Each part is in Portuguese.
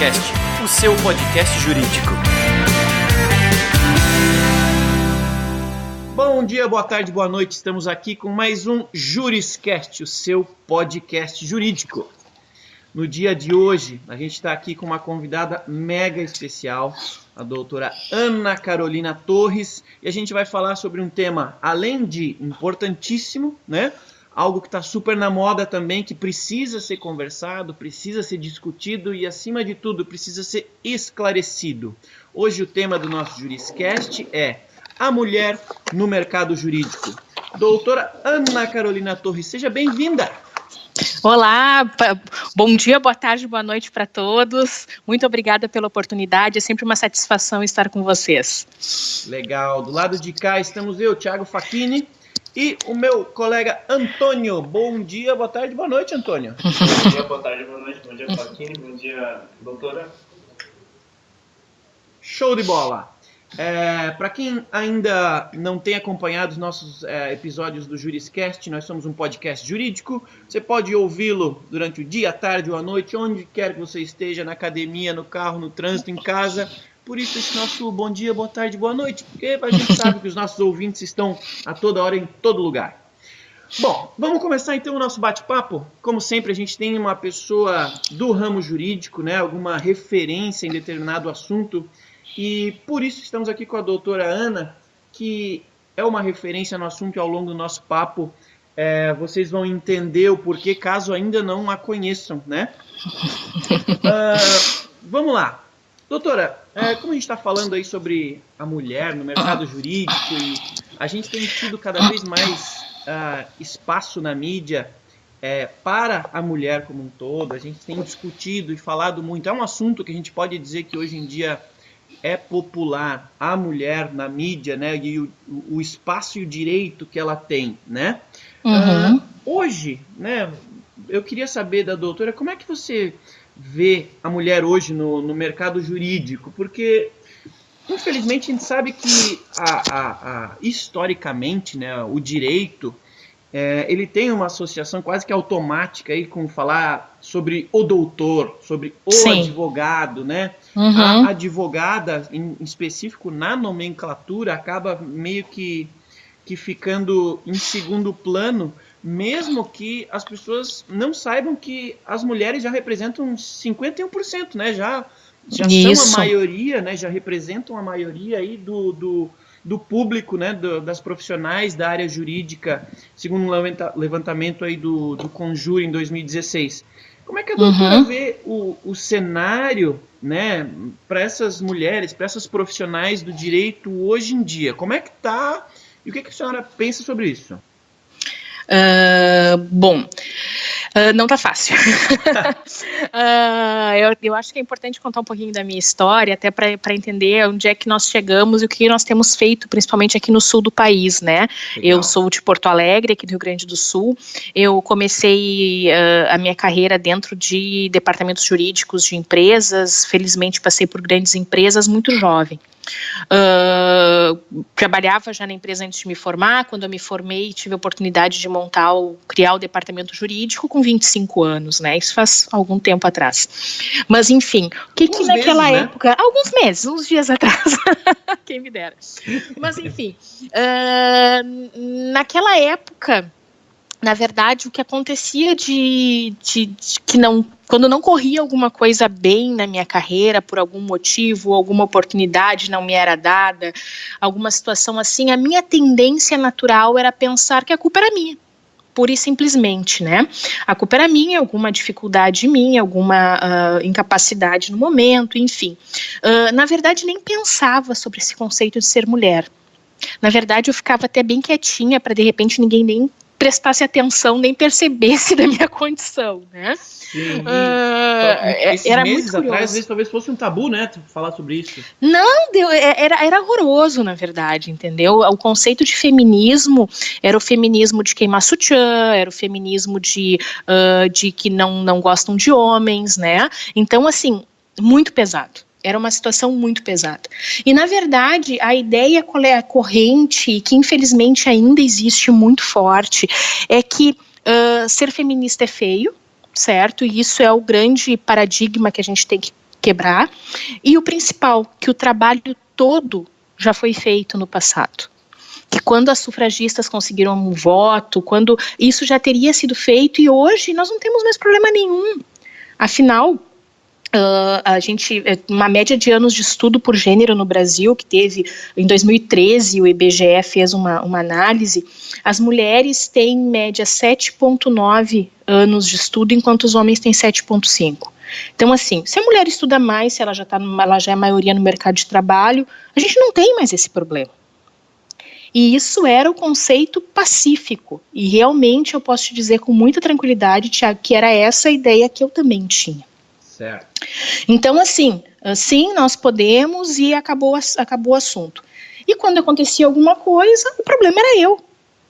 Juriscast, o seu podcast jurídico. Bom dia, boa tarde, boa noite. Estamos aqui com mais um Juriscast, o seu podcast jurídico. No dia de hoje, a gente está aqui com uma convidada mega especial, a doutora Ana Carolina Torres, e a gente vai falar sobre um tema, além de importantíssimo, né? Algo que está super na moda também, que precisa ser conversado, precisa ser discutido e, acima de tudo, precisa ser esclarecido. Hoje o tema do nosso Juriscast é a mulher no mercado jurídico. Doutora Ana Carolina Torres, seja bem-vinda! Olá, bom dia, boa tarde, boa noite para todos. Muito obrigada pela oportunidade, é sempre uma satisfação estar com vocês. Legal, do lado de cá estamos eu, Thiago Facchini, e o meu colega Antônio. Bom dia, boa tarde, boa noite, Antônio. Bom dia, boa tarde, boa noite, bom dia, Facchini, bom dia, doutora. Show de bola! Para quem ainda não tem acompanhado os nossos episódios do Juriscast, nós somos um podcast jurídico. Você pode ouvi-lo durante o dia, a tarde ou a noite, onde quer que você esteja, na academia, no carro, no trânsito, em casa. Por isso esse nosso bom dia, boa tarde, boa noite, porque a gente sabe que os nossos ouvintes estão a toda hora, em todo lugar. Bom, vamos começar então o nosso bate-papo. Como sempre, a gente tem uma pessoa do ramo jurídico, né, alguma referência em determinado assunto. E por isso estamos aqui com a doutora Ana, que é uma referência no assunto, e ao longo do nosso papo vocês vão entender o porquê, caso ainda não a conheçam, né? Vamos lá. Doutora, como a gente está falando aí sobre a mulher no mercado jurídico, e a gente tem tido cada vez mais espaço na mídia para a mulher como um todo, a gente tem discutido e falado muito, é um assunto que a gente pode dizer que hoje em dia é popular, a mulher na mídia, né, e o espaço e o direito que ela tem, né? Uhum. Hoje, né, eu queria saber da doutora, como é que você vê a mulher hoje no mercado jurídico? Porque, infelizmente, a gente sabe que, historicamente, né, o direito, ele tem uma associação quase que automática aí com falar sobre o doutor, sobre o Sim. advogado, né? Uhum. A advogada, em específico, na nomenclatura, acaba meio que ficando em segundo plano, mesmo que as pessoas não saibam que as mulheres já representam 51%, né? Já são a maioria, né? Já representam a maioria aí do público, né, das profissionais da área jurídica, segundo um levantamento aí do Conjur em 2016. Como é que a doutora vê o cenário, né, para essas mulheres, para essas profissionais do direito hoje em dia? Como é que está e o que a senhora pensa sobre isso? Não tá fácil. Eu acho que é importante contar um pouquinho da minha história, até para entender onde é que nós chegamos e o que nós temos feito, principalmente aqui no sul do país, né? Legal. Eu sou de Porto Alegre, aqui do Rio Grande do Sul. Eu comecei a minha carreira dentro de departamentos jurídicos de empresas. Felizmente passei por grandes empresas muito jovem. Trabalhava já na empresa antes de me formar. Quando eu me formei, tive a oportunidade de criar o departamento jurídico com 25 anos, né? Isso faz algum tempo atrás. Mas, enfim, o que naquela meses, época... Né? Alguns meses, uns dias atrás. Quem me dera. Mas, enfim, naquela época... Na verdade, o que acontecia quando não corria alguma coisa bem na minha carreira, por algum motivo, alguma oportunidade não me era dada, alguma situação assim, a minha tendência natural era pensar que a culpa era minha. Pura e simplesmente, né? A culpa era minha, alguma dificuldade minha, alguma incapacidade no momento, enfim. Na verdade, nem pensava sobre esse conceito de ser mulher. Na verdade, eu ficava até bem quietinha para, de repente, ninguém nem prestasse atenção, nem percebesse da minha condição, né? Sim, era meses muito curioso. atrás, às vezes, talvez fosse um tabu, né, falar sobre isso. Não, era horroroso, na verdade, entendeu? O conceito de feminismo era o feminismo de queimar sutiã, era o feminismo de que não gostam de homens, né? Então, assim, muito pesado. Era uma situação muito pesada. E, na verdade, a ideia corrente, que infelizmente ainda existe muito forte, é que ser feminista é feio, certo? E isso é o grande paradigma que a gente tem que quebrar. E o principal, que o trabalho todo já foi feito no passado. Que quando as sufragistas conseguiram um voto, quando isso já teria sido feito, e hoje nós não temos mais problema nenhum. Afinal, a gente, uma média de anos de estudo por gênero no Brasil, que teve em 2013, o IBGE fez uma análise, as mulheres têm em média 7,9 anos de estudo, enquanto os homens têm 7,5. Então, assim, se a mulher estuda mais, se ela já é maioria no mercado de trabalho, a gente não tem mais esse problema. E isso era o conceito pacífico. E realmente eu posso te dizer com muita tranquilidade, Tiago, que era essa a ideia que eu também tinha. Certo. Então, assim, sim, nós podemos, e acabou o assunto. E quando acontecia alguma coisa, o problema era eu.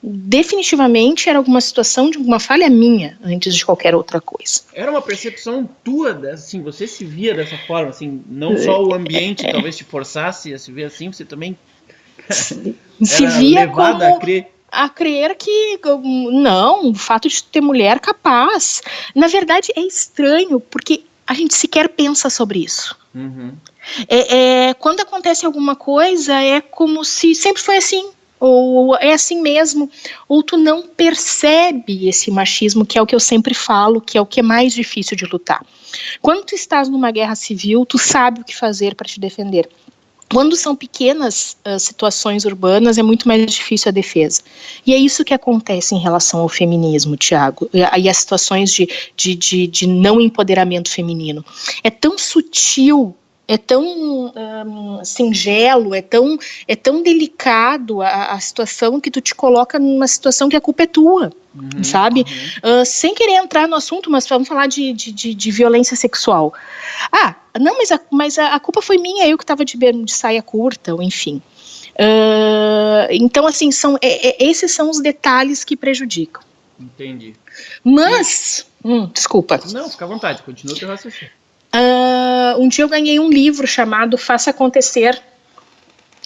Definitivamente era alguma situação de uma falha minha, antes de qualquer outra coisa. Era uma percepção tua, assim, você se via dessa forma, assim, não só o ambiente talvez te forçasse a se ver assim, você também se via como a crer que não, o fato de ter mulher capaz. Na verdade, é estranho, porque a gente sequer pensa sobre isso. Uhum. Quando acontece alguma coisa, é como se sempre foi assim, ou é assim mesmo, ou tu não percebe esse machismo, que é o que eu sempre falo, que é o que é mais difícil de lutar. Quando tu estás numa guerra civil, tu sabe o que fazer para te defender. Quando são pequenas situações urbanas, é muito mais difícil a defesa. E é isso que acontece em relação ao feminismo, Tiago, e as situações de não empoderamento feminino. É tão sutil, é tão singelo, é tão delicado a situação, que tu te coloca numa situação que a culpa é tua, sabe? Sem querer entrar no assunto, mas vamos falar de violência sexual. Não, mas a culpa foi minha, eu que estava de saia curta, ou enfim. Então, assim, esses são os detalhes que prejudicam. Entendi. Mas, desculpa. Não, fica à vontade, continua o teu raciocínio. Um dia eu ganhei um livro chamado Faça Acontecer,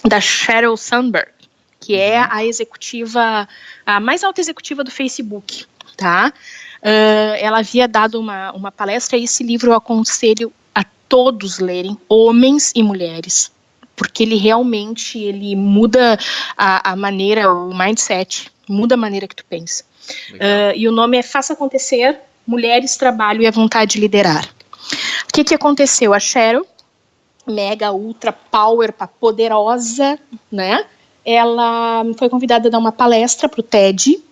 da Sheryl Sandberg, que é a mais alta executiva do Facebook, tá? Ela havia dado uma palestra, e esse livro eu aconselho a todos lerem, homens e mulheres, porque ele realmente muda a maneira, o mindset, muda a maneira que tu pensa. E o nome é Faça Acontecer, Mulheres, Trabalho e a Vontade de Liderar. O que aconteceu? A Sheryl, mega, ultra, power, poderosa, né? Ela foi convidada a dar uma palestra para o TED,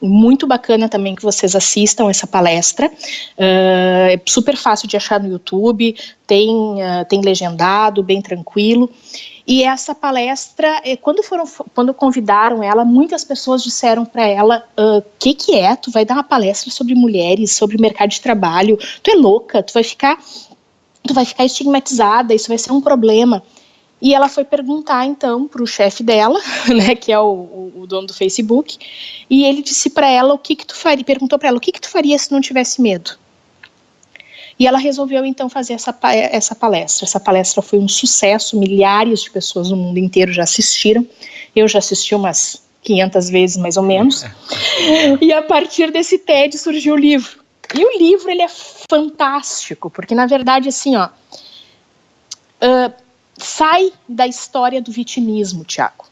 muito bacana também que vocês assistam essa palestra, é super fácil de achar no YouTube, tem legendado, bem tranquilo. E essa palestra, quando convidaram ela, muitas pessoas disseram para ela, que é? Tu vai dar uma palestra sobre mulheres, sobre o mercado de trabalho, tu é louca, tu vai ficar estigmatizada, isso vai ser um problema. E ela foi perguntar, então, para o chefe dela, né, que é o dono do Facebook, e ele disse para ela perguntou para ela, o que tu faria se não tivesse medo? E ela resolveu, então, fazer essa palestra. Essa palestra foi um sucesso, milhares de pessoas no mundo inteiro já assistiram. Eu já assisti umas 500 vezes, mais ou menos. E a partir desse TED surgiu o livro. E o livro, ele é fantástico, porque, na verdade, assim, sai da história do vitimismo, Tiago,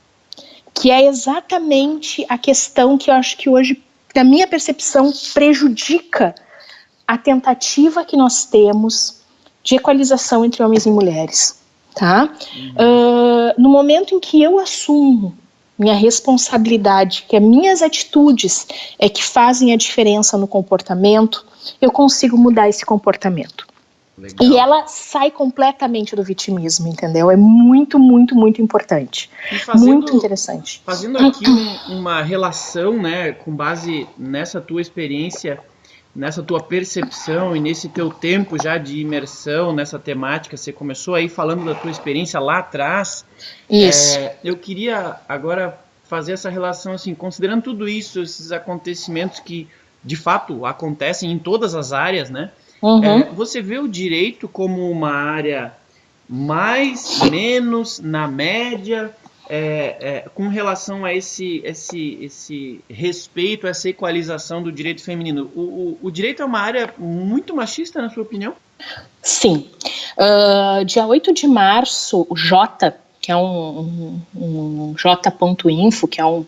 que é exatamente a questão que eu acho que hoje, na minha percepção, prejudica a tentativa que nós temos de equalização entre homens e mulheres, tá? No momento em que eu assumo minha responsabilidade, que as minhas atitudes é que fazem a diferença no comportamento, eu consigo mudar esse comportamento. Legal. E ela sai completamente do vitimismo, entendeu? É muito, muito, muito importante. Muito interessante. Fazendo aqui uma relação, né, com base nessa tua experiência, nessa tua percepção e nesse teu tempo já de imersão nessa temática, você começou aí falando da tua experiência lá atrás. Isso. Eu queria agora fazer essa relação, assim, considerando tudo isso, esses acontecimentos que de fato acontecem em todas as áreas, né? Você vê o direito como uma área mais, menos, na média? com relação a esse respeito, essa equalização do direito feminino. O direito é uma área muito machista, na sua opinião? Sim. Dia 8 de março, o Jota, que é um J.info, que é uma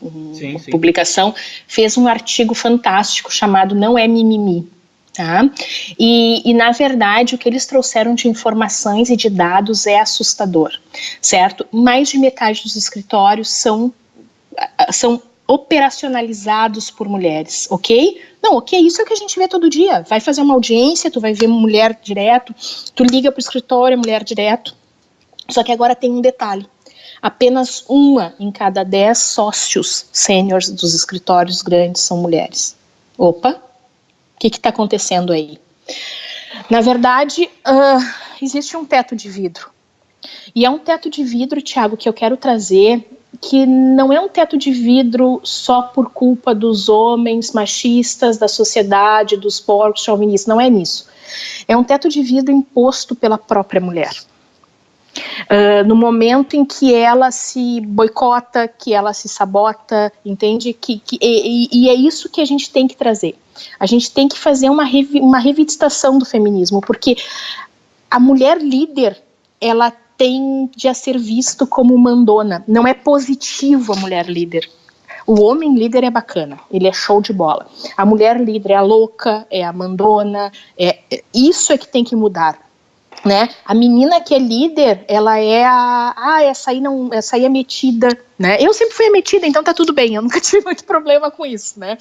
publicação, fez um artigo fantástico chamado Não é Mimimi. Tá? E, na verdade, o que eles trouxeram de informações e de dados é assustador, certo? Mais de metade dos escritórios são operacionalizados por mulheres, ok? Não, ok, isso é o que a gente vê todo dia. Vai fazer uma audiência, tu vai ver mulher direto, tu liga para o escritório, mulher direto. Só que agora tem um detalhe. Apenas 1 em cada 10 sócios sêniores dos escritórios grandes são mulheres. Opa! O que está acontecendo aí? Na verdade, existe um teto de vidro. E é um teto de vidro, Thiago, que eu quero trazer, que não é um teto de vidro só por culpa dos homens machistas, da sociedade, dos porcos chauvinistas, não é nisso. É um teto de vidro imposto pela própria mulher. No momento em que ela se boicota, que ela se sabota, entende? E é isso que a gente tem que trazer. A gente tem que fazer uma revisitação do feminismo, porque a mulher líder, ela tende a ser vista como mandona. Não é positivo a mulher líder. O homem líder é bacana, ele é show de bola. A mulher líder é a louca, é a mandona, isso é que tem que mudar. Né? A menina que é líder, ela é essa aí é metida, né? Eu sempre fui metida, então tá tudo bem, eu nunca tive muito problema com isso, né?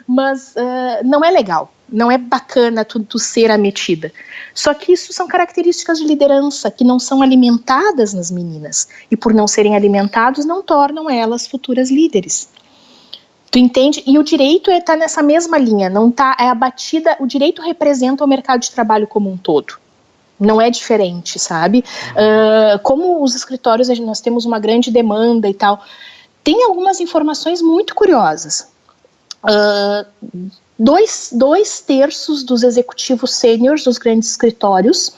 Mas não é legal, não é bacana tu ser a metida. Só que isso são características de liderança que não são alimentadas nas meninas, e por não serem alimentados, não tornam elas futuras líderes. Tu entende? E o direito tá nessa mesma linha, não tá, é abatida, o direito representa o mercado de trabalho como um todo. Não é diferente, sabe? Como os escritórios, nós temos uma grande demanda e tal, tem algumas informações muito curiosas. 2/3 dos executivos sêniores dos grandes escritórios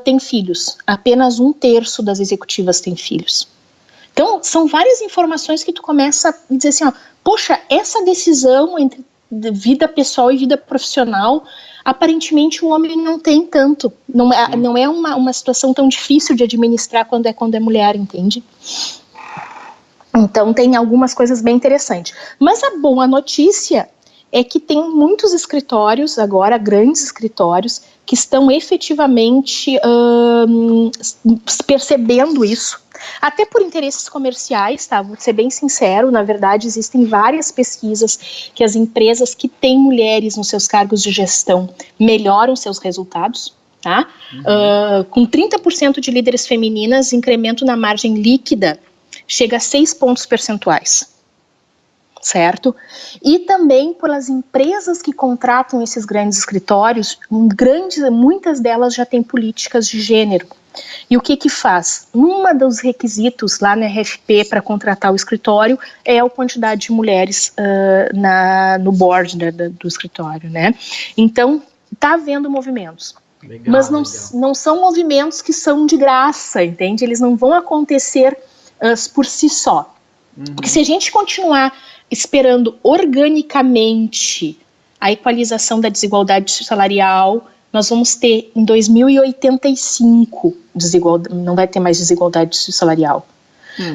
têm filhos. Apenas 1/3 das executivas têm filhos. Então, são várias informações que tu começa a dizer assim, ó, poxa, essa decisão entre vida pessoal e vida profissional, aparentemente o homem não tem tanto, não é uma situação tão difícil de administrar quando é mulher, entende? Então tem algumas coisas bem interessantes. Mas a boa notícia é que tem muitos escritórios agora, grandes escritórios, que estão efetivamente percebendo isso, até por interesses comerciais, tá? Vou ser bem sincero, na verdade existem várias pesquisas que as empresas que têm mulheres nos seus cargos de gestão melhoram seus resultados, tá? Com 30% de líderes femininas, incremento na margem líquida chega a 6 pontos percentuais. Certo? E também pelas empresas que contratam esses grandes escritórios, muitas delas já têm políticas de gênero. E o que faz? Um dos requisitos lá na RFP para contratar o escritório é a quantidade de mulheres no board do escritório, né? Então, está havendo movimentos. Legal, mas não são movimentos que são de graça, entende? Eles não vão acontecer por si só. Porque se a gente continuar esperando organicamente a equalização da desigualdade salarial, nós vamos ter em 2085 não vai ter mais desigualdade salarial.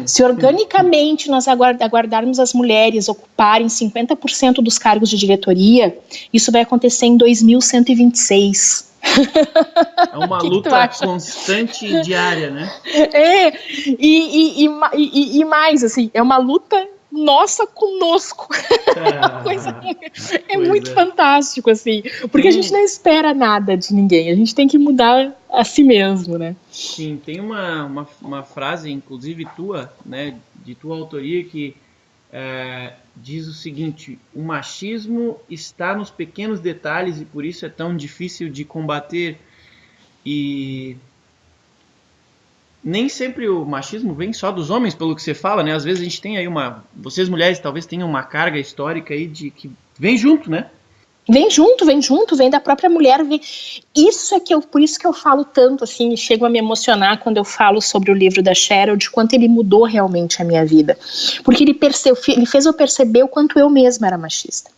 Se organicamente nós aguardarmos as mulheres ocuparem 50% dos cargos de diretoria, isso vai acontecer em 2126. É uma luta constante e diária, né? E mais, assim, é uma luta nossa conosco. Muito fantástico, assim, porque a gente não espera nada de ninguém, a gente tem que mudar a si mesmo, né? Sim, tem uma frase, inclusive tua, né, de tua autoria, que diz o seguinte: o machismo está nos pequenos detalhes e por isso é tão difícil de combater. E nem sempre o machismo vem só dos homens, pelo que você fala, né? Às vezes a gente tem aí vocês mulheres talvez tenham uma carga histórica aí que vem junto, né? Vem junto, vem da própria mulher. Isso é por isso que eu falo tanto, assim, chego a me emocionar quando eu falo sobre o livro da Cheryl, de quanto ele mudou realmente a minha vida. Porque ele fez eu perceber o quanto eu mesma era machista.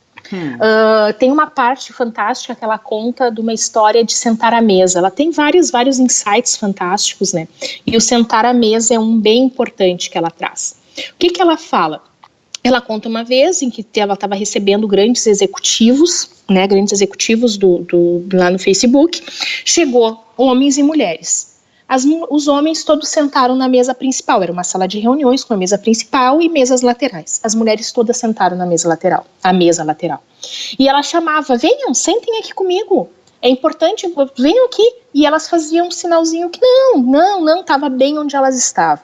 Tem uma parte fantástica que ela conta de uma história de sentar à mesa. Ela tem vários insights fantásticos, né? E o sentar à mesa é um bem importante que ela traz. O que ela fala? Ela conta uma vez em que ela estava recebendo grandes executivos, né, lá no Facebook. Chegou homens e mulheres. Os homens todos sentaram na mesa principal. Era uma sala de reuniões com a mesa principal e mesas laterais. As mulheres todas sentaram na mesa lateral. E ela chamava: venham, sentem aqui comigo. É importante, venham aqui. E elas faziam um sinalzinho que não, estava bem onde elas estavam.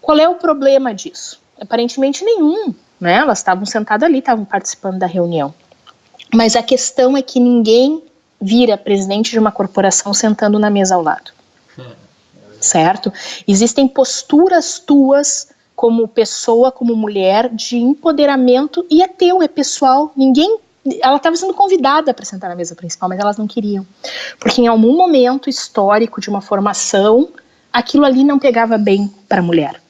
Qual é o problema disso? Aparentemente nenhum, né? Elas estavam sentadas ali, estavam participando da reunião. Mas a questão é que ninguém vira presidente de uma corporação sentando na mesa ao lado. Certo? Existem posturas tuas como pessoa, como mulher, de empoderamento, e é teu, é pessoal. Ela estava sendo convidada para sentar na mesa principal, mas elas não queriam. Porque em algum momento histórico de uma formação, aquilo ali não pegava bem para a mulher.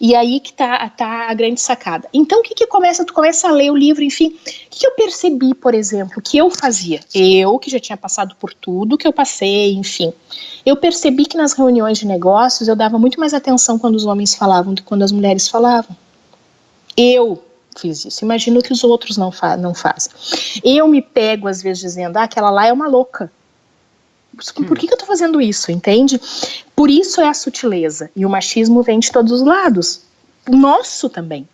E aí que tá a grande sacada. Então o que tu começa a ler o livro, enfim, o que eu percebi, por exemplo, que eu fazia, eu que já tinha passado por tudo que eu passei, enfim, eu percebi que nas reuniões de negócios eu dava muito mais atenção quando os homens falavam do que quando as mulheres falavam. Eu fiz isso, imagino que os outros não fazem. Eu me pego às vezes dizendo, aquela lá é uma louca. Por que eu tô fazendo isso, entende? Por isso é a sutileza. E o machismo vem de todos os lados. O nosso também.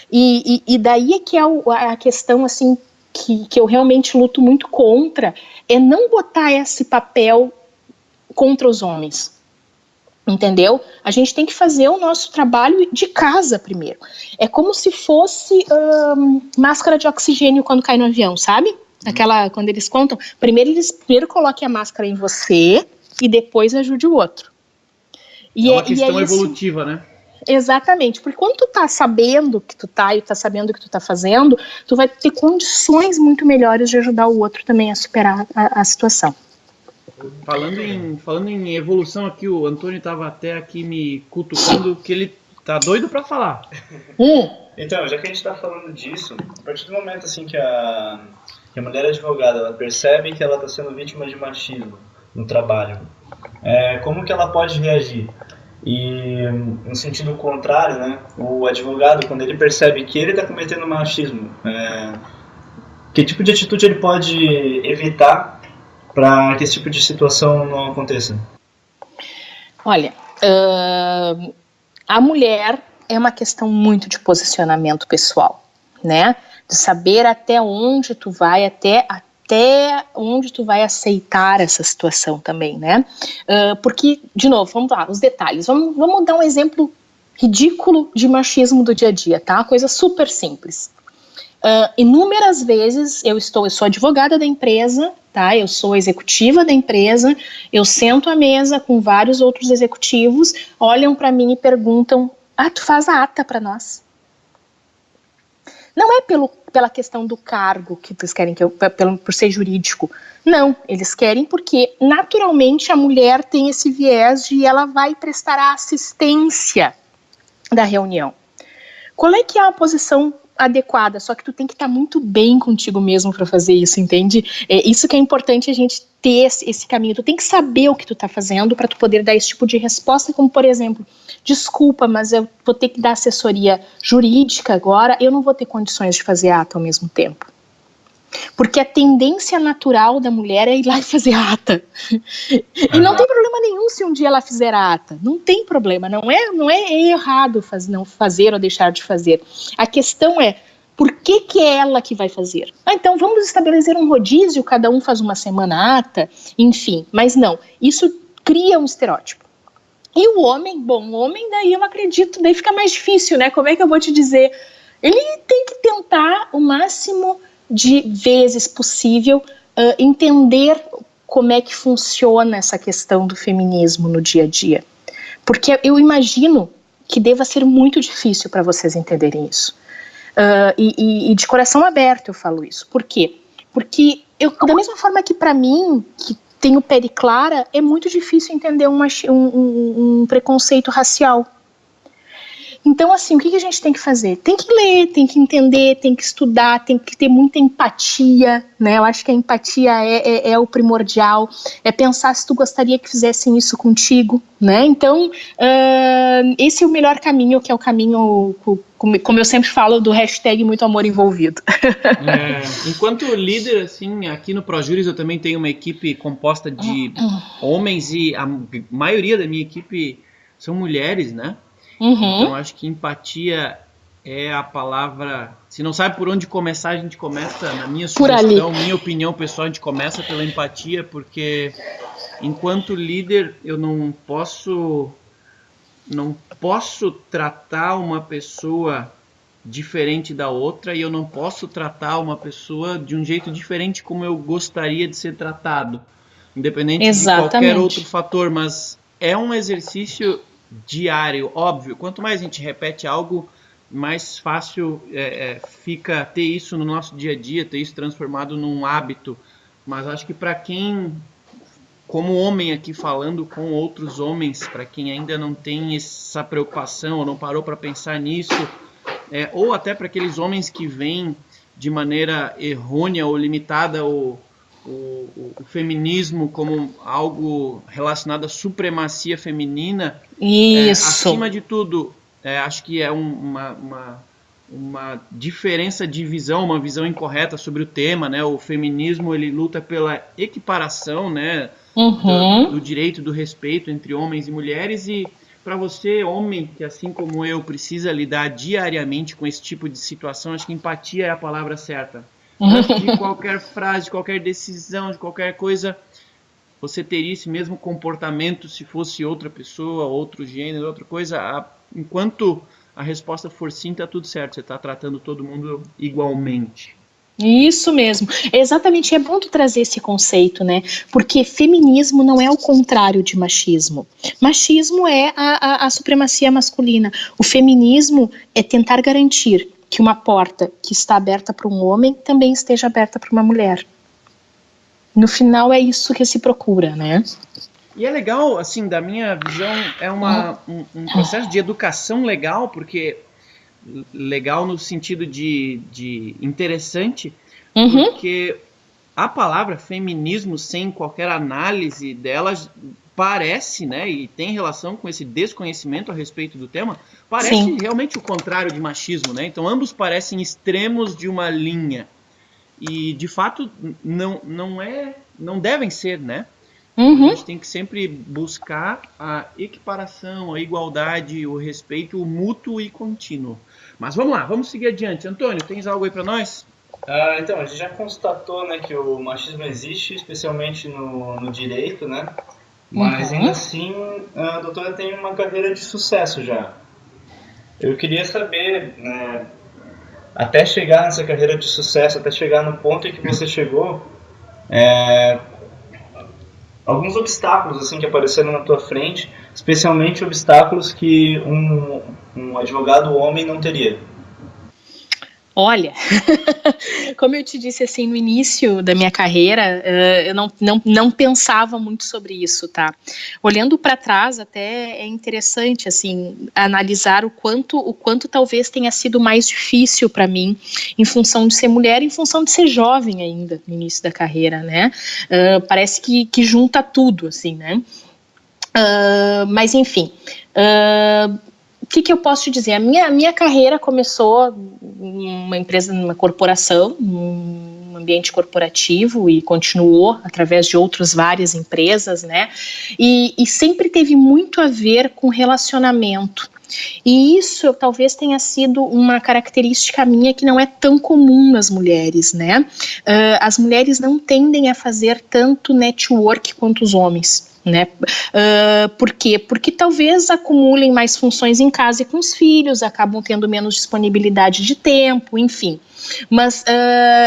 E daí é que é a questão, assim, que eu realmente luto muito contra, é não botar esse papel contra os homens. Entendeu? A gente tem que fazer o nosso trabalho de casa primeiro. É como se fosse máscara de oxigênio quando cai no avião, sabe? Quando eles contam, primeiro coloquem a máscara em você e depois ajude o outro. É uma questão evolutiva, né? Exatamente, porque quando tu tá sabendo que tu tá e tá sabendo o que tu tá fazendo, tu vai ter condições muito melhores de ajudar o outro também a superar a situação. Falando em evolução aqui, o Antônio estava até aqui me cutucando que ele tá doido para falar. Então, já que a gente está falando disso, a partir do momento assim que a mulher advogada ela percebe que ela está sendo vítima de machismo no trabalho, como que ela pode reagir? E no sentido contrário, né, o advogado, quando ele percebe que ele está cometendo machismo, que tipo de atitude ele pode evitar para que esse tipo de situação não aconteça? Olha, a mulher é uma questão muito de posicionamento pessoal, né? De saber até onde tu vai, até onde tu vai aceitar essa situação também, né? Porque, de novo, vamos lá, os detalhes. Vamos dar um exemplo ridículo de machismo do dia a dia, tá? Coisa super simples. Inúmeras vezes eu sou advogada da empresa, tá? Eu sou executiva da empresa, eu sento à mesa com vários outros executivos, olham para mim e perguntam: tu faz a ata para nós? Não é pela questão do cargo que eles querem, por ser jurídico. Não, eles querem porque naturalmente a mulher tem esse viés de ela vai prestar a assistência da reunião. Qual é que é a posição adequada? Só que tu tem que estar muito bem contigo mesmo para fazer isso, entende? Isso que é importante a gente ter esse caminho. Tu tem que saber o que tu tá fazendo para tu poder dar esse tipo de resposta, como por exemplo, desculpa, mas eu vou ter que dar assessoria jurídica agora, eu não vou ter condições de fazer ata ao mesmo tempo. Porque a tendência natural da mulher é ir lá e fazer ata. E não tem problema nenhum se um dia ela fizer a ata. Não tem problema, não é errado não fazer ou deixar de fazer. A questão é, por que é ela que vai fazer? Então vamos estabelecer um rodízio, cada um faz uma semana ata, enfim. Mas não, isso cria um estereótipo. E o homem daí eu acredito, daí fica mais difícil, né? Como é que eu vou te dizer? Ele tem que tentar o máximo de vezes possível entender como é que funciona essa questão do feminismo no dia a dia. Porque eu imagino que deva ser muito difícil para vocês entenderem isso. e de coração aberto eu falo isso. Por quê? Porque da mesma forma que para mim, que tenho pele clara, é muito difícil entender um preconceito racial. Então, assim, o que a gente tem que fazer? Tem que ler, tem que entender, tem que estudar, tem que ter muita empatia, né? Eu acho que a empatia é o primordial, é pensar se tu gostaria que fizessem isso contigo, né? Então, esse é o melhor caminho, que é o caminho, como eu sempre falo, do hashtag muito amor envolvido. Enquanto líder, assim, aqui no ProJuris eu também tenho uma equipe composta de homens e a maioria da minha equipe são mulheres, né? Então acho que empatia é a palavra. Se não sabe por onde começar, a gente começa, na minha sugestão, minha opinião pessoal, a gente começa pela empatia, porque enquanto líder eu não posso tratar uma pessoa diferente da outra, e eu não posso tratar uma pessoa de um jeito diferente como eu gostaria de ser tratado, independente de qualquer outro fator, mas é um exercício diário, óbvio. Quanto mais a gente repete algo, mais fácil fica ter isso no nosso dia a dia, ter isso transformado num hábito. Mas acho que para quem, como homem aqui falando com outros homens, para quem ainda não tem essa preocupação ou não parou para pensar nisso, ou até para aqueles homens que veem de maneira errônea ou limitada o feminismo como algo relacionado à supremacia feminina. Isso. Acima de tudo, acho que é uma diferença de visão, uma visão incorreta sobre o tema, né? O feminismo, ele luta pela equiparação, né? Do direito, do respeito entre homens e mulheres, e para você, homem, que assim como eu precisa lidar diariamente com esse tipo de situação, acho que empatia é a palavra certa. Antes de qualquer frase, de qualquer decisão, de qualquer coisa, você teria esse mesmo comportamento se fosse outra pessoa, outro gênero, outra coisa. Enquanto a resposta for sim, tá tudo certo. Você está tratando todo mundo igualmente. Isso mesmo, exatamente, é bom tu trazer esse conceito, né, porque feminismo não é o contrário de machismo. Machismo é a supremacia masculina. O feminismo é tentar garantir que uma porta que está aberta para um homem também esteja aberta para uma mulher. No final é isso que se procura, né? E é legal, assim, da minha visão, é um processo de educação legal, porque legal no sentido de interessante, porque a palavra feminismo, sem qualquer análise delas, parece, né, e tem relação com esse desconhecimento a respeito do tema, parece realmente o contrário de machismo, né? Então ambos parecem extremos de uma linha, e de fato não devem ser, né? A gente tem que sempre buscar a equiparação, a igualdade, o respeito mútuo e contínuo. Mas vamos lá, vamos seguir adiante. Antônio, tens algo aí para nós? Então, a gente já constatou, né, que o machismo existe, especialmente no direito, né? Mas ainda assim, a doutora tem uma carreira de sucesso já. Eu queria saber, né, até chegar nessa carreira de sucesso, até chegar no ponto em que você chegou, alguns obstáculos assim que apareceram na tua frente, especialmente obstáculos que um advogado homem não teria. Olha, como eu te disse assim no início da minha carreira, eu não pensava muito sobre isso, tá? Olhando para trás, até é interessante assim analisar o quanto talvez tenha sido mais difícil para mim, em função de ser mulher, em função de ser jovem ainda no início da carreira, né? Parece que junta tudo, assim, né? Mas enfim. O que eu posso te dizer? A minha carreira começou em uma empresa, numa corporação, num ambiente corporativo, e continuou através de outras várias empresas, né? E sempre teve muito a ver com relacionamento. E isso talvez tenha sido uma característica minha que não é tão comum nas mulheres, né? As mulheres não tendem a fazer tanto network quanto os homens. Né? Por quê? Porque talvez acumulem mais funções em casa e com os filhos, acabam tendo menos disponibilidade de tempo, enfim. Mas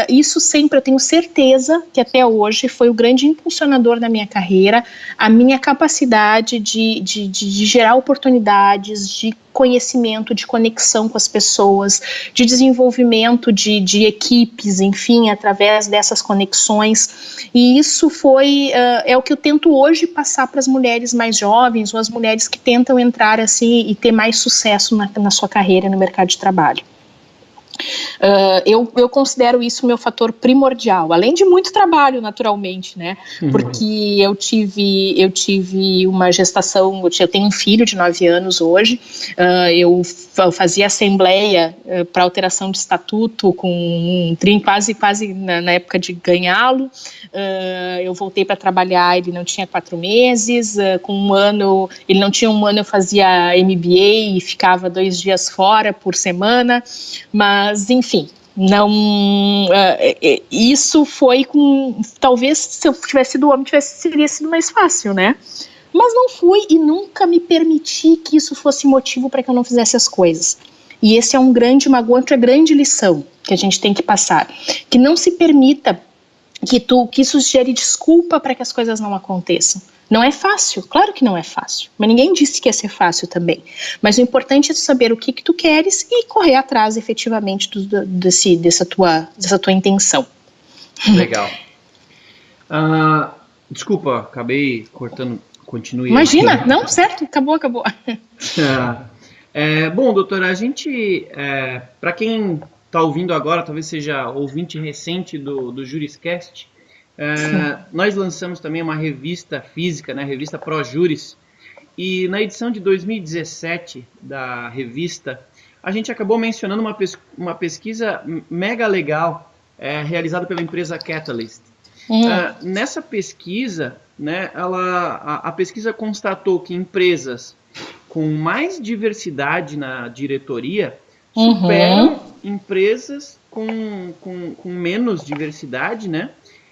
isso sempre, eu tenho certeza que até hoje foi o grande impulsionador da minha carreira, a minha capacidade de gerar oportunidades, de conhecimento, de conexão com as pessoas, de desenvolvimento de equipes, enfim, através dessas conexões. E isso é o que eu tento hoje passar para as mulheres mais jovens ou as mulheres que tentam entrar assim e ter mais sucesso na sua carreira no mercado de trabalho. Eu considero isso meu fator primordial, além de muito trabalho, naturalmente, né? Porque eu tive uma gestação, eu tenho um filho de 9 anos hoje, eu fazia assembleia para alteração de estatuto quase na época de ganhá-lo. Eu voltei para trabalhar, ele não tinha 4 meses, com 1 ano, ele não tinha 1 ano, eu fazia MBA e ficava 2 dias fora por semana, mas enfim, não, isso foi talvez se eu tivesse sido homem, teria sido mais fácil, né? Mas não fui e nunca me permiti que isso fosse motivo para que eu não fizesse as coisas. E esse é uma outra grande lição que a gente tem que passar, que não se permita que isso gere desculpa para que as coisas não aconteçam. Não é fácil, claro que não é fácil, mas ninguém disse que ia ser fácil também. Mas o importante é tu saber o que tu queres e correr atrás efetivamente dessa tua intenção. Legal. Desculpa, acabei cortando, continue. Imagina, não, certo, acabou. Bom, doutora, a gente, para quem está ouvindo agora, talvez seja ouvinte recente do Juriscast, nós lançamos também uma revista física, né, a revista ProJuris, e na edição de 2017 da revista, a gente acabou mencionando uma pesquisa mega legal realizada pela empresa Catalyst. Nessa pesquisa, né, a pesquisa constatou que empresas com mais diversidade na diretoria superam empresas com menos diversidade, né?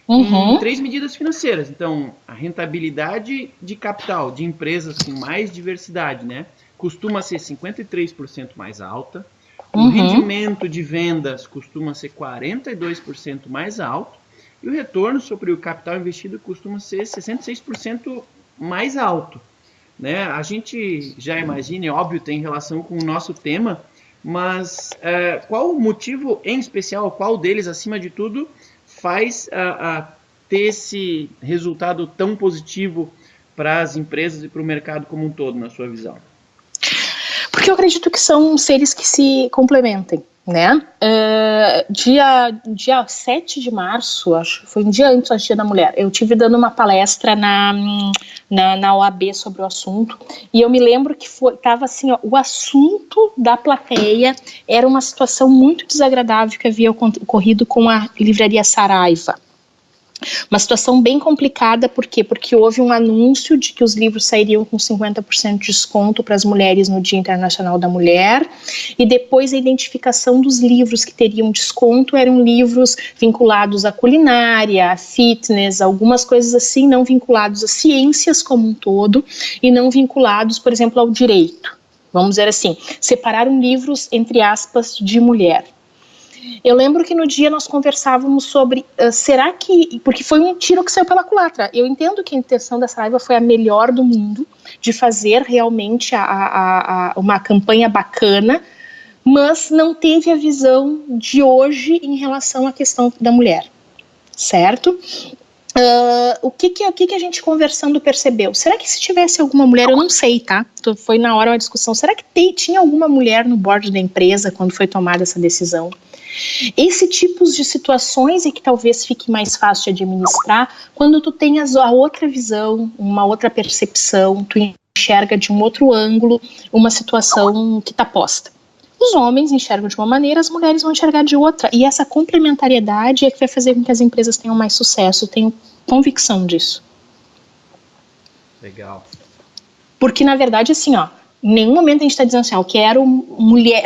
Em 3 medidas financeiras. Então, a rentabilidade de capital de empresas com mais diversidade, né, costuma ser 53% mais alta. O rendimento de vendas costuma ser 42% mais alto. E o retorno sobre o capital investido costuma ser 66% mais alto. Né? A gente já imagina, é óbvio, tem relação com o nosso tema, mas qual o motivo em especial, qual deles, acima de tudo, faz ter esse resultado tão positivo para as empresas e para o mercado como um todo, na sua visão? Porque eu acredito que são seres que se complementem, né? Dia 7 de março, acho, foi um dia antes do Dia da Mulher, eu estive dando uma palestra na OAB sobre o assunto, e eu me lembro que estava assim, o assunto da plateia era uma situação muito desagradável que havia ocorrido com a livraria Saraiva. Uma situação bem complicada, por quê? Porque houve um anúncio de que os livros sairiam com 50% de desconto para as mulheres no Dia Internacional da Mulher, e depois a identificação dos livros que teriam desconto eram livros vinculados à culinária, à fitness, algumas coisas assim, não vinculados às ciências como um todo, e não vinculados, por exemplo, ao direito. Vamos dizer assim, separaram livros, entre aspas, de mulher. Eu lembro que no dia nós conversávamos sobre, será que, porque foi um tiro que saiu pela culatra, eu entendo que a intenção da Saraiva foi a melhor do mundo, de fazer realmente uma campanha bacana, mas não teve a visão de hoje em relação à questão da mulher, certo? O que a gente conversando percebeu? Será que se tivesse alguma mulher, eu não sei, tá? Foi na hora uma discussão, será que tinha alguma mulher no board da empresa quando foi tomada essa decisão? Esse tipo de situações é que talvez fique mais fácil de administrar quando tu tenhas a outra visão, uma outra percepção, tu enxerga de um outro ângulo uma situação que está posta. Os homens enxergam de uma maneira, as mulheres vão enxergar de outra, e essa complementariedade é que vai fazer com que as empresas tenham mais sucesso, tenho convicção disso. Legal. Porque na verdade assim, em nenhum momento a gente está dizendo assim, eu quero mulher,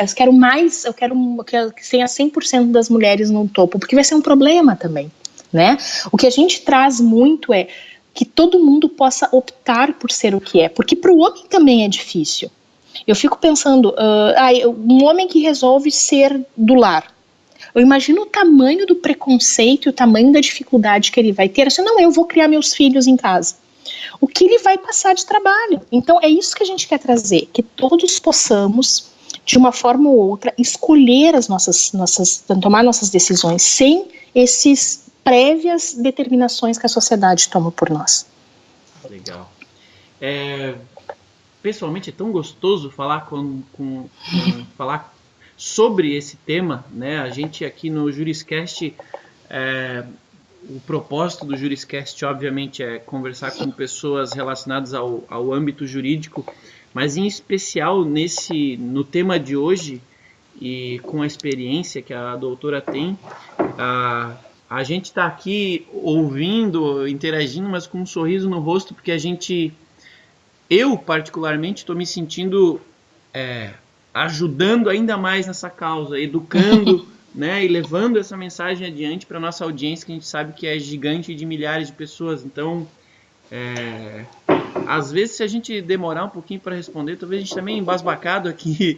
eu quero que tenha 100% das mulheres no topo, porque vai ser um problema também, né? O que a gente traz muito é que todo mundo possa optar por ser o que é, porque para o homem também é difícil. Eu fico pensando, um homem que resolve ser do lar, eu imagino o tamanho do preconceito e o tamanho da dificuldade que ele vai ter, assim, não, eu vou criar meus filhos em casa. o que ele vai passar de trabalho. Então é isso que a gente quer trazer, que todos possamos, de uma forma ou outra, escolher tomar nossas decisões sem esses prévias determinações que a sociedade toma por nós. Legal. Pessoalmente é tão gostoso falar falar sobre esse tema, né? A gente aqui no Juriscast, o propósito do Juriscast, obviamente, é conversar com pessoas relacionadas ao âmbito jurídico, mas em especial no tema de hoje, e com a experiência que a doutora tem, a gente está aqui ouvindo, interagindo, mas com um sorriso no rosto, porque eu particularmente estou me sentindo ajudando ainda mais nessa causa, educando, né, e levando essa mensagem adiante para nossa audiência, que a gente sabe que é gigante, de milhares de pessoas. Então, às vezes, se a gente demorar um pouquinho para responder, talvez a gente também embasbacado aqui,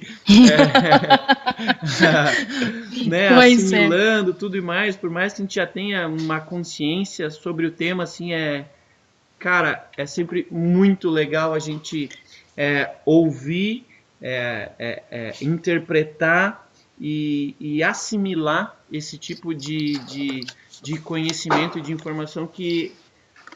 né, assimilando tudo e mais, por mais que a gente já tenha uma consciência sobre o tema, assim, cara, é sempre muito legal a gente ouvir, interpretar e assimilar esse tipo de conhecimento e de informação que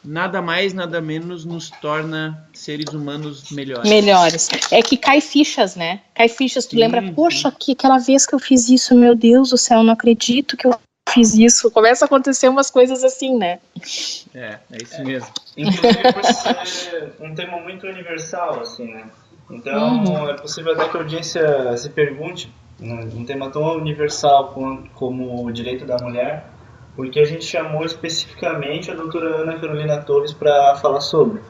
nada mais, nada menos nos torna seres humanos melhores. É que cai fichas, né? Cai fichas, tu lembra, poxa, aquela vez que eu fiz isso, meu Deus do céu, eu não acredito que eu fiz isso. Começa a acontecer umas coisas assim, né? É isso mesmo. Inclusive por ser um tema muito universal, assim, né? Então, é possível até que a audiência se pergunte, né, um tema tão universal como o direito da mulher, porque a gente chamou especificamente a doutora Ana Carolina Torres para falar sobre.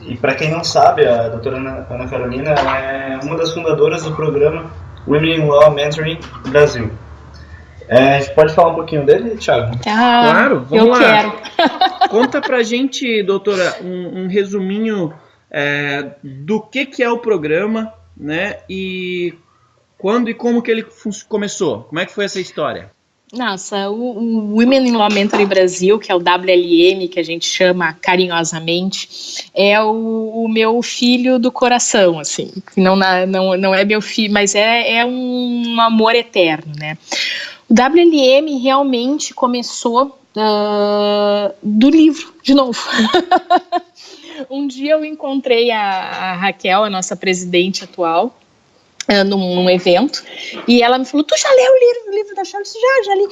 E para quem não sabe, a doutora Ana Carolina é uma das fundadoras do programa Women in Law Mentoring Brasil. A gente pode falar um pouquinho dele, Thiago? Claro, vamos lá. Quero. Conta pra gente, doutora, um resuminho do que é o programa, né, e quando e como que ele começou? Como é que foi essa história? Nossa, o Women in Law Mentoring Brasil, que é o WLM, que a gente chama carinhosamente, é o meu filho do coração, assim, não é meu filho, mas é um amor eterno, né? O WLM realmente começou do livro, de novo. Um dia eu encontrei a Raquel, a nossa presidente atual, num evento, e ela me falou: tu já leu o livro da Charles? Já li.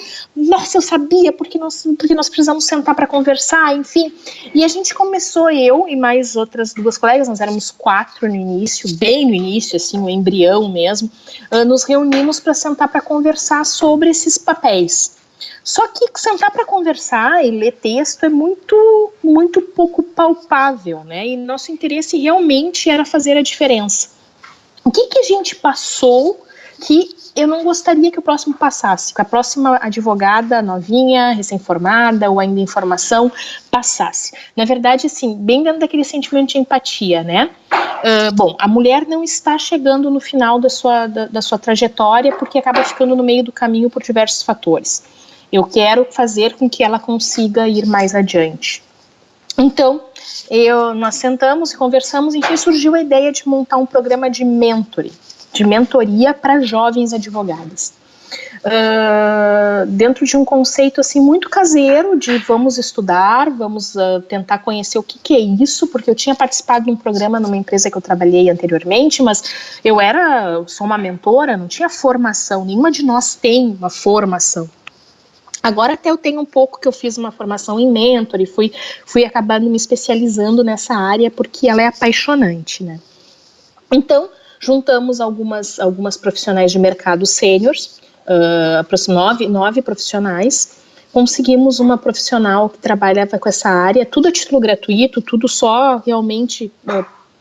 Nossa, eu sabia, porque nós precisamos sentar para conversar, enfim. E a gente começou, eu e mais outras 2 colegas, nós éramos 4 no início, bem no início, assim, o embrião mesmo, nos reunimos para sentar para conversar sobre esses papéis. Só que sentar para conversar e ler texto é muito, muito pouco palpável, né? E nosso interesse realmente era fazer a diferença. O que a gente passou que eu não gostaria que o próximo passasse, que a próxima advogada novinha, recém-formada ou ainda em formação passasse? Na verdade, assim, bem dentro daquele sentimento de empatia, né? Bom, a mulher não está chegando no final da sua trajetória porque acaba ficando no meio do caminho por diversos fatores. Eu quero fazer com que ela consiga ir mais adiante. Então, nós sentamos e conversamos, enfim, surgiu a ideia de montar um programa de mentoria para jovens advogadas. Dentro de um conceito assim muito caseiro de vamos estudar, vamos tentar conhecer o que é isso, porque eu tinha participado de um programa numa empresa que eu trabalhei anteriormente, mas eu sou uma mentora, não tinha formação, nenhuma de nós tem uma formação. Agora até eu tenho um pouco que eu fiz uma formação em mentor e fui acabando me especializando nessa área porque ela é apaixonante, né? Então, juntamos algumas profissionais de mercado sêniors, aproximadamente 9 profissionais, conseguimos uma profissional que trabalhava com essa área, tudo a título gratuito, tudo só realmente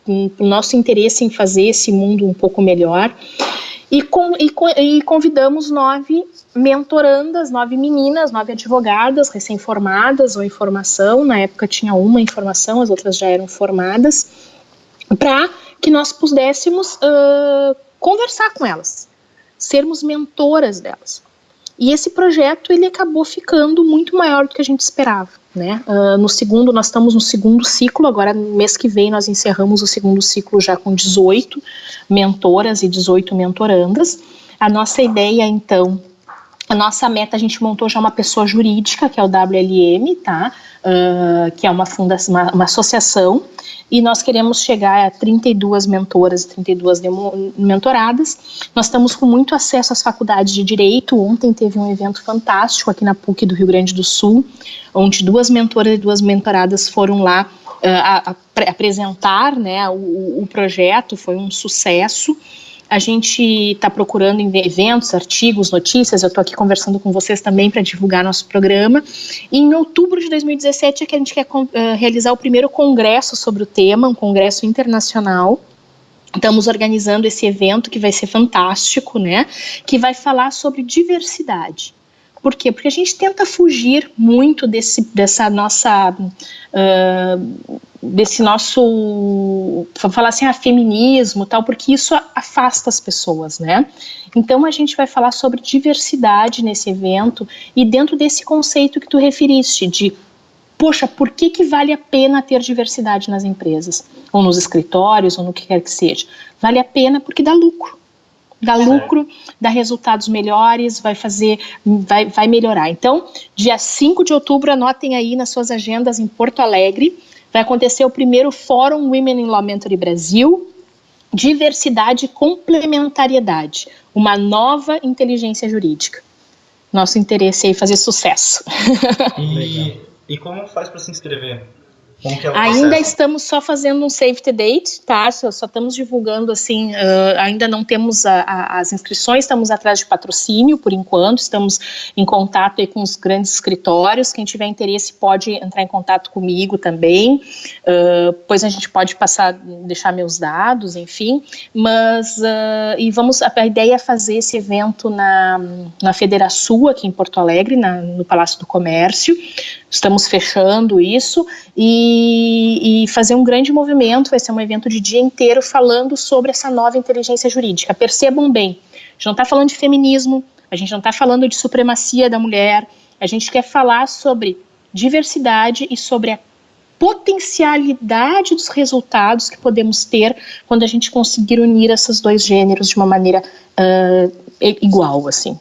o nosso interesse em fazer esse mundo um pouco melhor. E convidamos 9 mentorandas, 9 meninas, 9 advogadas recém-formadas ou em formação. Na época tinha uma em formação, as outras já eram formadas, para que nós pudéssemos conversar com elas, sermos mentoras delas. E esse projeto, ele acabou ficando muito maior do que a gente esperava, né? Nós estamos no segundo ciclo, agora no mês que vem nós encerramos o segundo ciclo já com 18 mentoras e 18 mentorandas. A nossa ideia, então, a nossa meta, a gente montou já uma pessoa jurídica, que é o WLM, tá? Que é uma associação, e nós queremos chegar a 32 mentoras e 32 mentoradas. Nós estamos com muito acesso às faculdades de Direito. Ontem teve um evento fantástico aqui na PUC do Rio Grande do Sul, onde 2 mentoras e 2 mentoradas foram lá apresentar, né, o projeto. Foi um sucesso. A gente está procurando em eventos, artigos, notícias. Eu estou aqui conversando com vocês também para divulgar nosso programa. E em outubro de 2017 é que a gente quer realizar o primeiro congresso sobre o tema, um congresso internacional. Estamos organizando esse evento que vai ser fantástico, né? Que vai falar sobre diversidade. Por quê? Porque a gente tenta fugir muito desse nosso, falar assim, feminismo, tal, porque isso afasta as pessoas, né? Então a gente vai falar sobre diversidade nesse evento e dentro desse conceito que tu referiste de, poxa, por que vale a pena ter diversidade nas empresas? Ou nos escritórios, ou no que quer que seja. Vale a pena porque dá lucro. Dá lucro, dá resultados melhores, vai melhorar. Então, dia 5 de outubro, anotem aí nas suas agendas em Porto Alegre, vai acontecer o primeiro Fórum Women in Law Mentoring Brasil, Diversidade e Complementariedade, uma nova inteligência jurídica. Nosso interesse é fazer sucesso. E como faz para se inscrever? Ainda estamos só fazendo um save the date, tá? Só estamos divulgando assim, ainda não temos as inscrições, estamos atrás de patrocínio por enquanto, estamos em contato aí com os grandes escritórios. Quem tiver interesse pode entrar em contato comigo também, pois a gente pode deixar meus dados, enfim, mas a ideia é fazer esse evento na Federação aqui em Porto Alegre, no Palácio do Comércio. Estamos fechando isso e fazer um grande movimento. Vai ser um evento de dia inteiro falando sobre essa nova inteligência jurídica. Percebam bem, a gente não está falando de feminismo, a gente não está falando de supremacia da mulher, a gente quer falar sobre diversidade e sobre a potencialidade dos resultados que podemos ter quando a gente conseguir unir esses dois gêneros de uma maneira igual, assim.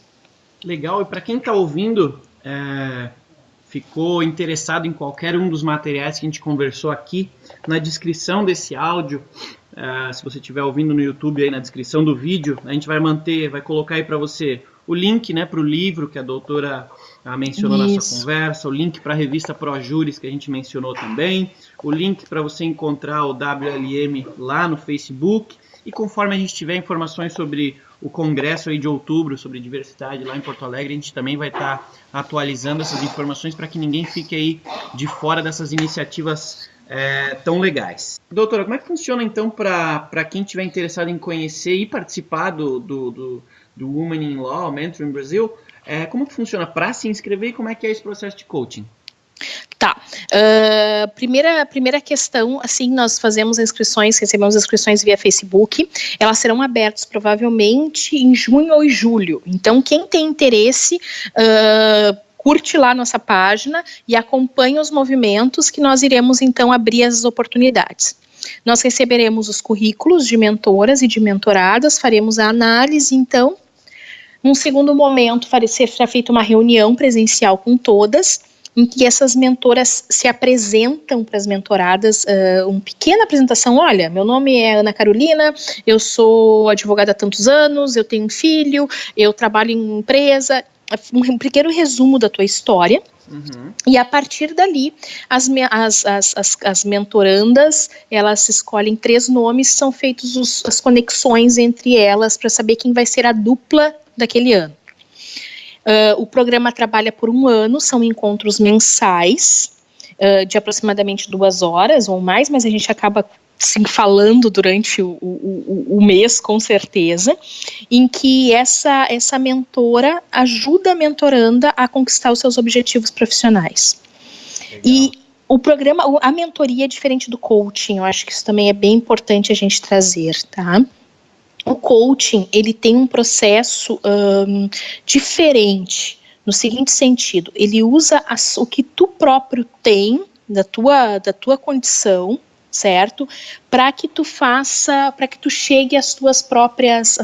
Legal, e para quem está ouvindo, ficou interessado em qualquer um dos materiais que a gente conversou aqui, na descrição desse áudio, se você estiver ouvindo no YouTube, aí na descrição do vídeo, a gente vai colocar aí para você o link, né, para o livro que a doutora mencionou na sua conversa, o link para a revista ProJuris que a gente mencionou também, o link para você encontrar o WLM lá no Facebook, e conforme a gente tiver informações sobre o congresso aí de outubro, sobre diversidade lá em Porto Alegre, a gente também vai estar atualizando essas informações para que ninguém fique aí de fora dessas iniciativas tão legais. Doutora, como é que funciona então para quem estiver interessado em conhecer e participar do Women in Law Mentoring Brasil? Como que funciona para se inscrever e como é que é esse processo de coaching? Tá, primeira questão, assim, nós recebemos inscrições via Facebook, elas serão abertas provavelmente em junho ou em julho, então quem tem interesse, curte lá nossa página e acompanha os movimentos que nós iremos então abrir as oportunidades. Nós receberemos os currículos de mentoras e de mentoradas, faremos a análise, então, num segundo momento será feita uma reunião presencial com todas, em que essas mentoras se apresentam para as mentoradas, uma pequena apresentação. Olha, meu nome é Ana Carolina, eu sou advogada há tantos anos, eu tenho um filho, eu trabalho em empresa, um pequeno resumo da tua história. Uhum. E a partir dali, as mentorandas, elas escolhem 3 nomes, são feitas as conexões entre elas para saber quem vai ser a dupla daquele ano. O programa trabalha por 1 ano, são encontros mensais, de aproximadamente 2 horas ou mais, mas a gente acaba se falando durante o mês, com certeza, em que essa mentora ajuda a mentoranda a conquistar os seus objetivos profissionais. Legal. E o programa, a mentoria é diferente do coaching, eu acho que isso também é bem importante a gente trazer, tá? o coaching, ele tem um processo diferente, no seguinte sentido, ele usa o que tu próprio tem, da tua condição, certo? Para que tu chegue às tuas próprias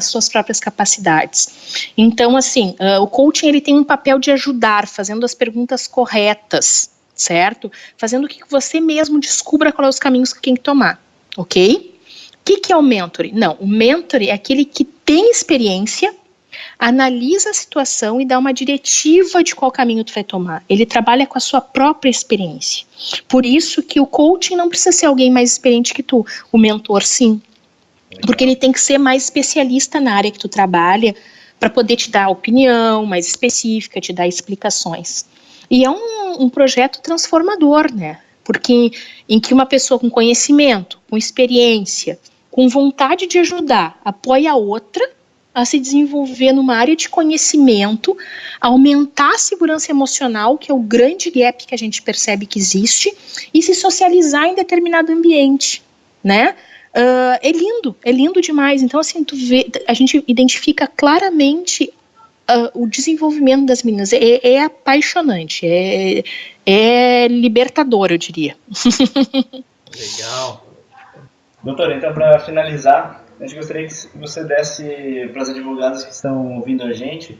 capacidades. Então, assim, o coaching, ele tem um papel de ajudar, fazendo as perguntas corretas, certo? Fazendo que você mesmo descubra quais os caminhos que tem que tomar, ok? O que é o mentor? Não, o mentor é aquele que tem experiência, analisa a situação e dá uma diretiva de qual caminho tu vai tomar. Ele trabalha com a sua própria experiência. Por isso que o coaching não precisa ser alguém mais experiente que tu. O mentor, sim. Porque ele tem que ser mais especialista na área que tu trabalha para poder te dar opinião mais específica, te dar explicações. E é um projeto transformador, né? Porque em que uma pessoa com conhecimento, com experiência, com vontade de ajudar, apoia a outra a se desenvolver numa área de conhecimento, aumentar a segurança emocional, que é o grande gap que a gente percebe que existe, e se socializar em determinado ambiente, né? É lindo demais. Então, assim, a gente identifica claramente o desenvolvimento das meninas. É apaixonante, é libertador, eu diria. Legal. Doutora, então, para finalizar, a gente gostaria que você desse para as advogadas que estão ouvindo a gente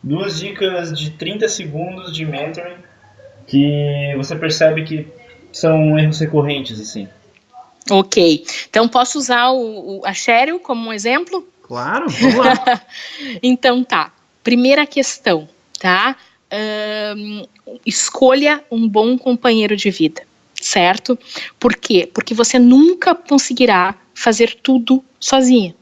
2 dicas de 30 segundos de mentoring que você percebe que são erros recorrentes, assim. Ok. Então, posso usar a Cheryl como um exemplo? Claro, vamos lá. Então, tá. Primeira questão, tá? Escolha um bom companheiro de vida, certo? Por quê? Porque você nunca conseguirá fazer tudo sozinha.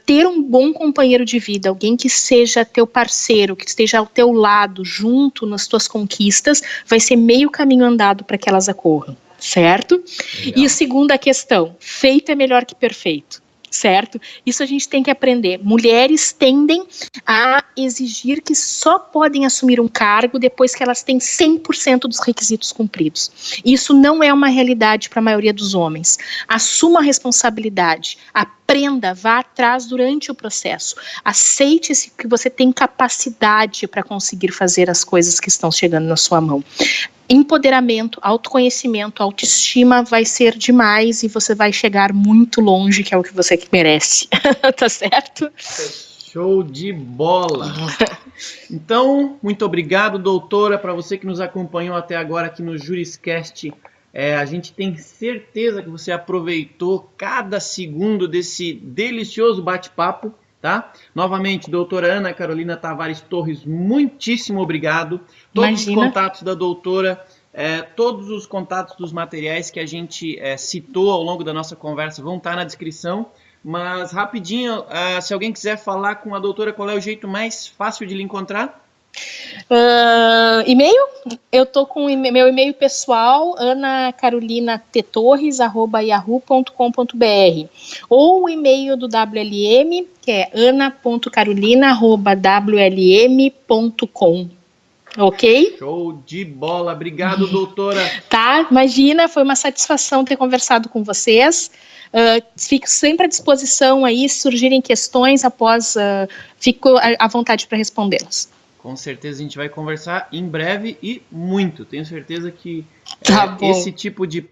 Ter um bom companheiro de vida, alguém que seja teu parceiro, que esteja ao teu lado, junto nas tuas conquistas, vai ser meio caminho andado para que elas ocorram, certo? Legal. E a segunda questão, feito é melhor que perfeito. Certo? Isso a gente tem que aprender. Mulheres tendem a exigir que só podem assumir um cargo depois que elas têm 100% dos requisitos cumpridos. Isso não é uma realidade para a maioria dos homens. Assuma a responsabilidade, aprenda, vá atrás durante o processo. Aceite-se que você tem capacidade para conseguir fazer as coisas que estão chegando na sua mão. Empoderamento, autoconhecimento, autoestima vai ser demais e você vai chegar muito longe, que é o que você merece. Tá certo? Show de bola! Então, muito obrigado, doutora, para você que nos acompanhou até agora aqui no Juriscast. A gente tem certeza que você aproveitou cada segundo desse delicioso bate-papo. Tá? Novamente, doutora Ana Carolina Tavares Torres, muitíssimo obrigado. Todos os contatos da doutora, todos os contatos dos materiais que a gente citou ao longo da nossa conversa vão estar na descrição. Mas rapidinho, se alguém quiser falar com a doutora, qual é o jeito mais fácil de lhe encontrar? E-mail? Eu tô com meu e-mail pessoal, anacarolinatetores@yahoo.com.br, ou o e-mail do WLM, que é ana.carolina@wlm.com. Ok? Show de bola, obrigado, doutora. Tá, imagina, foi uma satisfação ter conversado com vocês. Fico sempre à disposição aí, se surgirem questões após, fico à vontade para respondê-las. Com certeza a gente vai conversar em breve e muito. Tenho certeza que esse tipo de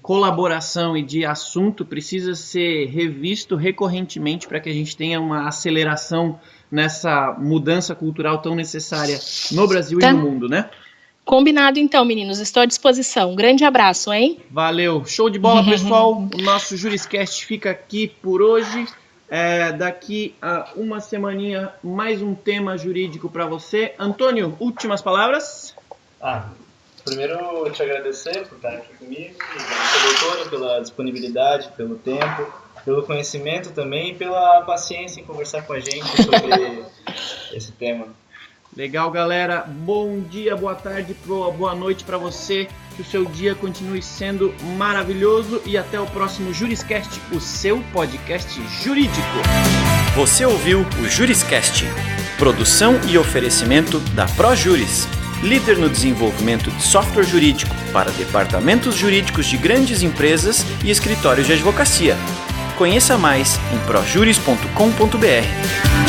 colaboração e de assunto precisa ser revisto recorrentemente para que a gente tenha uma aceleração nessa mudança cultural tão necessária no Brasil e no mundo, né? Combinado então, meninos. Estou à disposição. Um grande abraço, hein? Valeu. Show de bola, pessoal. O nosso Juriscast fica aqui por hoje. Daqui a uma semaninha, mais um tema jurídico para você. Antônio, últimas palavras? Primeiro, te agradecer por estar aqui comigo, agradecer, doutora, pela disponibilidade, pelo tempo, pelo conhecimento também e pela paciência em conversar com a gente sobre esse tema. Legal, galera. Bom dia, boa tarde, boa noite para você. Que o seu dia continue sendo maravilhoso e até o próximo Juriscast, o seu podcast jurídico. Você ouviu o Juriscast, produção e oferecimento da ProJuris, líder no desenvolvimento de software jurídico para departamentos jurídicos de grandes empresas e escritórios de advocacia. Conheça mais em projuris.com.br.